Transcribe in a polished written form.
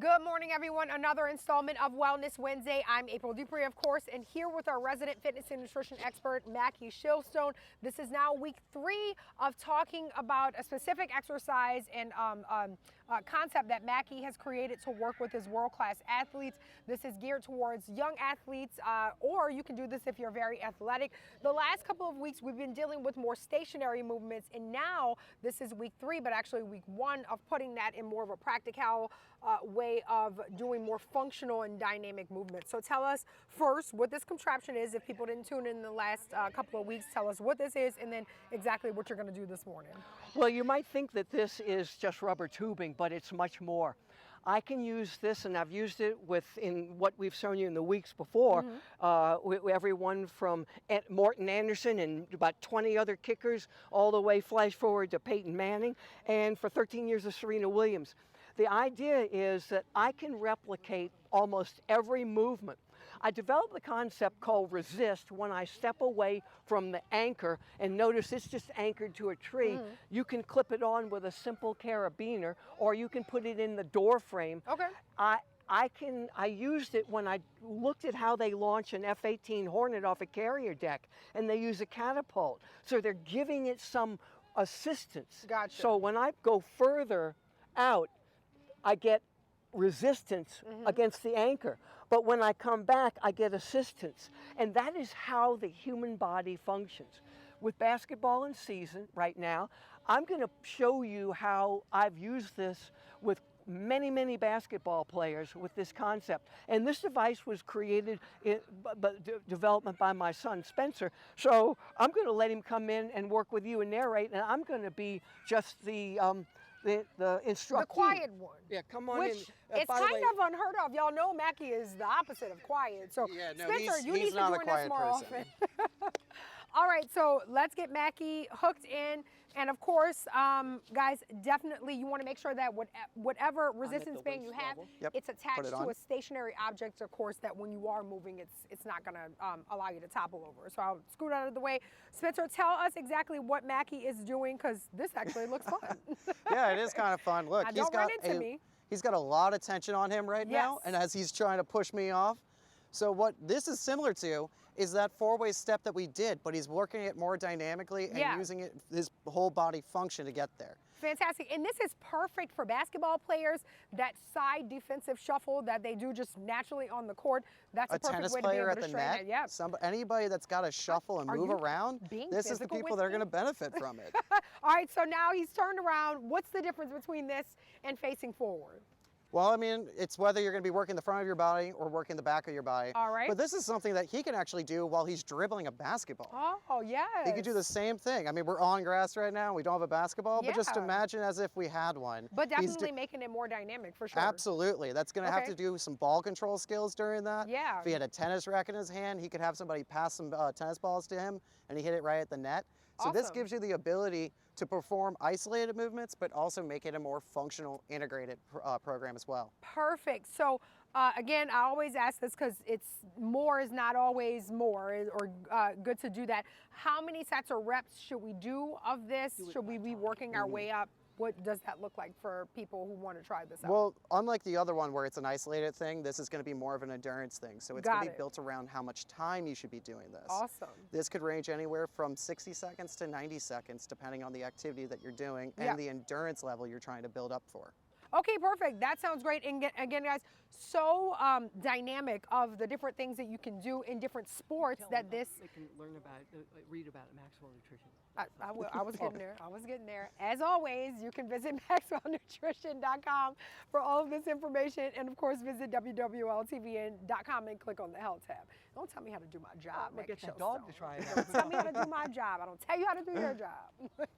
Good morning, everyone. Another installment of Wellness Wednesday. I'm April Dupree, of course, and here with our resident fitness and nutrition expert, Mackie Shilstone. This is now week 3 of talking about a specific exercise and concept that Mackie has created to work with his world-class athletes. This is geared towards young athletes, or you can do this if you're very athletic. The last couple of weeks, we've been dealing with more stationary movements, and now this is week 3, but actually week 1 of putting that in more of a practical way of doing more functional and dynamic movements. So tell us first what this contraption is. If people didn't tune in the last couple of weeks, tell us what this is and then exactly what you're going to do this morning. Well, you might think that this is just rubber tubing, but it's much more. I can use this, and I've used it in what we've shown you in the weeks before, everyone from Morton Anderson and about 20 other kickers, all the way flash forward to Peyton Manning, and for 13 years of Serena Williams. The idea is that I can replicate almost every movement. I developed a concept called resist when I step away from the anchor, and notice it's just anchored to a tree. You can clip it on with a simple carabiner, or you can put it in the door frame. Okay. I used it when I looked at how they launch an F-18 Hornet off a carrier deck, and they use a catapult. So they're giving it some assistance. Gotcha. So when I go further out, I get resistance against the anchor. But when I come back, I get assistance. And that is how the human body functions. With basketball in season right now, I'm going to show you how I've used this with many basketball players with this concept. And this device was created development by my son Spencer. So I'm going to let him come in and work with you and narrate, and I'm going to be just the instructor. The quiet one. Yeah, come on Which in. it's kind of unheard of. Y'all know Mackie is the opposite of quiet. So Yeah, no, Spencer, you he's need to not a join us quiet more person. often. All right, so let's get Mackie hooked in. And of course, guys, definitely you want to make sure that whatever resistance band you have, it's attached to a stationary object, of course, that when you are moving, it's not going to allow you to topple over. So I'll scoot out of the way. Spencer, tell us exactly what Mackie is doing, because this actually looks fun. Yeah, it is kind of fun. Look, he's got a lot of tension on him right now, and as he's trying to push me off. So what this is similar to is that four-way step that we did, but he's working it more dynamically and using his whole body function to get there. Fantastic. And this is perfect for basketball players, that side defensive shuffle that they do just naturally on the court. That's a perfect way to be able to train that. Yeah. Anybody that's got to shuffle and move around, this is the people that are going to benefit from it. All right, so now he's turned around. What's the difference between this and facing forward? Well, I mean, it's whether you're going to be working the front of your body or working the back of your body. All right. But this is something that he can actually do while he's dribbling a basketball. Oh, yes. He could do the same thing. I mean, we're on grass right now. We don't have a basketball, but just imagine as if we had one. But definitely making it more dynamic, for sure. Absolutely. That's going to have to do some ball control skills during that. Yeah. If he had a tennis racket in his hand, he could have somebody pass some tennis balls to him, and he hit it right at the net. So this gives you the ability to perform isolated movements, but also make it a more functional, integrated program as well. Perfect. So again, I always ask this because more is not always more, or good to do that. How many sets or reps should we do of this? Should we be working our way up? What does that look like for people who want to try this out? Well, unlike the other one where it's an isolated thing, this is going to be more of an endurance thing. So it's going to be built around how much time you should be doing this. Awesome. This could range anywhere from 60 seconds to 90 seconds, depending on the activity that you're doing and the endurance level you're trying to build up for. Okay, perfect. That sounds great. And again, guys, so dynamic of the different things that you can do in different sports that this. They can learn about, read about Maxwell Nutrition. I was getting there. I was getting there. As always, you can visit MaxwellNutrition.com for all of this information. And of course, visit WWLTVN.com and click on the health tab. Don't tell me how to do my job. Get that dog to try it out. Don't tell me how to do my job. I don't tell you how to do your job.